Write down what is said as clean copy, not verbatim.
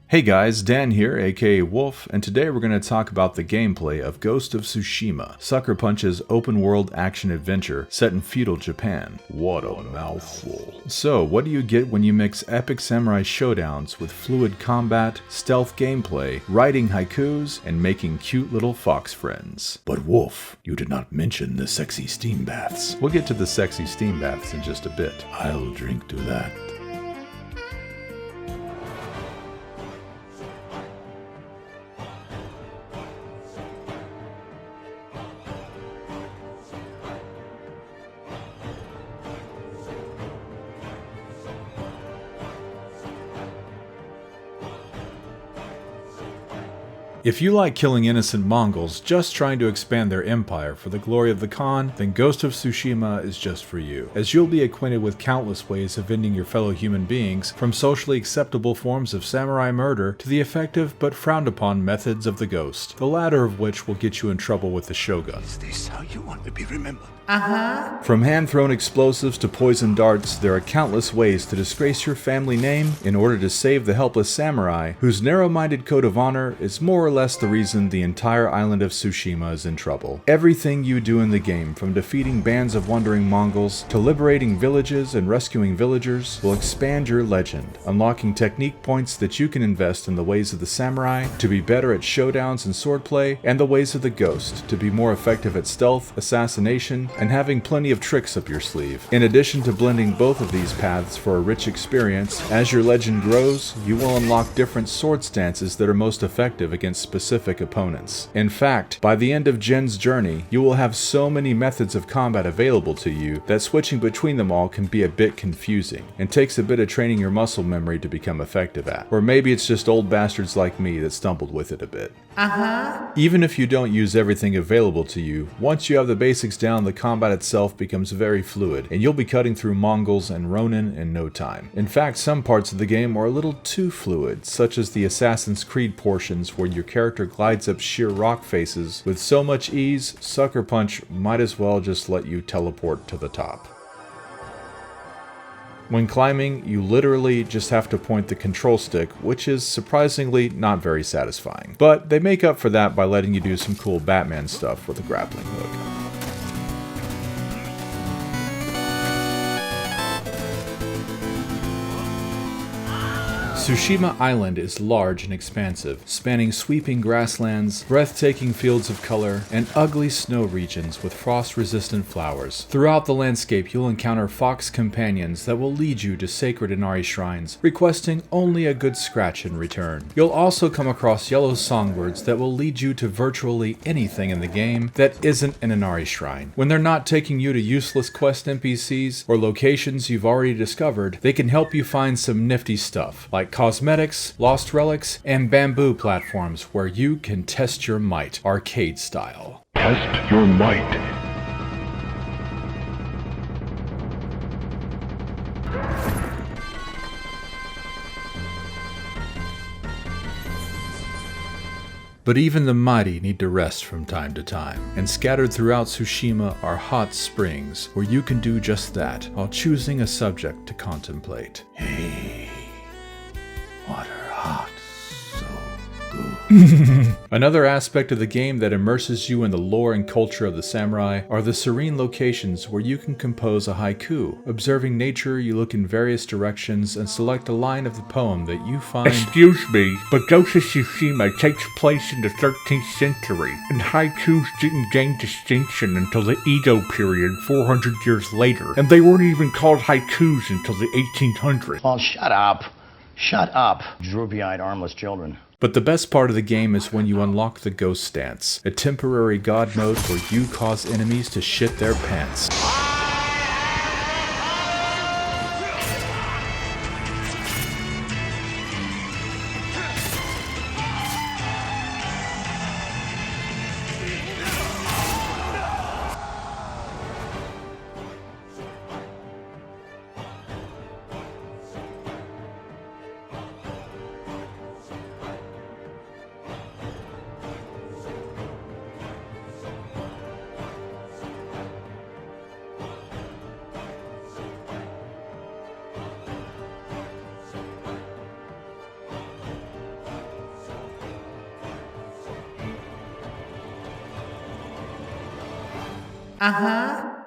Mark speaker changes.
Speaker 1: Hey guys, Dan here, aka Wolf, and today we're going to talk about the gameplay of Ghost of Tsushima, Sucker Punch's open-world action-adventure set in feudal Japan. What a mouthful. So, what do you get when you mix epic samurai showdowns with fluid combat, stealth gameplay, writing haikus, and making cute little fox friends? But Wolf, you did not mention the sexy steam baths. We'll get to the sexy steam baths in just a bit. I'll drink to that. If you like killing innocent Mongols just trying to expand their empire for the glory of the Khan, then Ghost of Tsushima is just for you, as you'll be acquainted with countless ways of ending your fellow human beings, from socially acceptable forms of samurai murder to the effective but frowned upon methods of the Ghost, the latter of which will get you in trouble with the Shogun.
Speaker 2: Is this how you want to be remembered?
Speaker 1: From hand-thrown explosives to poison darts, there are countless ways to disgrace your family name in order to save the helpless samurai, whose narrow-minded code of honor is more or less the reason the entire island of Tsushima is in trouble. Everything you do in the game, from defeating bands of wandering Mongols to liberating villages and rescuing villagers, will expand your legend, unlocking technique points that you can invest in the ways of the samurai to be better at showdowns and swordplay, and the ways of the Ghost to be more effective at stealth, assassination, and having plenty of tricks up your sleeve. In addition to blending both of these paths for a rich experience, as your legend grows, you will unlock different sword stances that are most effective against specific opponents. In fact, by the end of Jen's journey, you will have so many methods of combat available to you that switching between them all can be a bit confusing, and takes a bit of training your muscle memory to become effective at. Or maybe it's just old bastards like me that stumbled with it a bit. Even if you don't use everything available to you, once you have the basics down, the combat itself becomes very fluid, and you'll be cutting through Mongols and Ronin in no time. In fact, some parts of the game are a little too fluid, such as the Assassin's Creed portions where your character glides up sheer rock faces with so much ease, Sucker Punch might as well just let you teleport to the top. When climbing, you literally just have to point the control stick, which is surprisingly not very satisfying. But they make up for that by letting you do some cool Batman stuff with a grappling hook. Tsushima Island is large and expansive, spanning sweeping grasslands, breathtaking fields of color, and ugly snow regions with frost-resistant flowers. Throughout the landscape, you'll encounter fox companions that will lead you to sacred Inari shrines, requesting only a good scratch in return. You'll also come across yellow songbirds that will lead you to virtually anything in the game that isn't an Inari shrine. When they're not taking you to useless quest NPCs or locations you've already discovered, they can help you find some nifty stuff, like cosmetics, lost relics, and bamboo platforms where you can test your might, arcade style.
Speaker 2: Test your might.
Speaker 1: But even the mighty need to rest from time to time, and scattered throughout Tsushima are hot springs where you can do just that while choosing a subject to contemplate. Hey, water hot, so good. Another aspect of the game that immerses you in the lore and culture of the samurai are the serene locations where you can compose a haiku. Observing nature, you look in various directions and select a line of the poem that you find.
Speaker 3: Excuse me, but Ghost of Tsushima takes place in the 13th century, and haikus didn't gain distinction until the Edo period 400 years later, and they weren't even called haikus until the 1800s.
Speaker 4: Oh, shut up. Shut up, droopy-eyed, armless children.
Speaker 1: But the best part of the game is when you unlock the Ghost Stance, a temporary god mode where you cause enemies to shit their pants.
Speaker 5: Uh-huh.